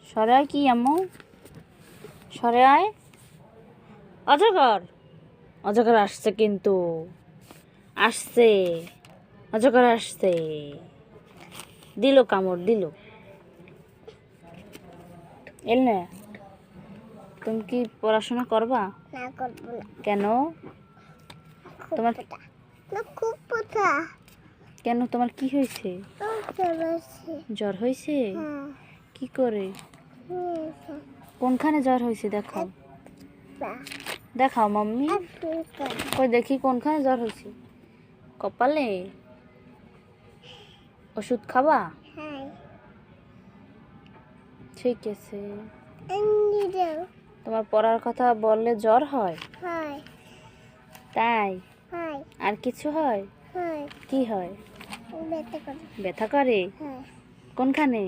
সরে আয় কি আম্মু, সরে আয়। অজগর, অজগর আসছে কিন্তু, আসছে, অজগর আসছে। দিল কামড় দিল। এলে তুমি কি পড়াশোনা করবা? না, করবো না। কেন? তোমার খুব ব্যথা। কেন, তোমার কি হয়েছে? জ্বর হয়েছে? কি করে? কোনখানে জ্বর হয়েছে দেখাও, দেখাও মাম্মি। কই দেখি কোনখানে জ্বর হয়েছে। কপালে? ওষুধ খাবা? ঠিক আছে। তোমার পড়ার কথা বললে জ্বর হয়? তাই? আর কিছু হয়? কি হয়? ব্যথা করে। ব্যথা করে? কোনখানে?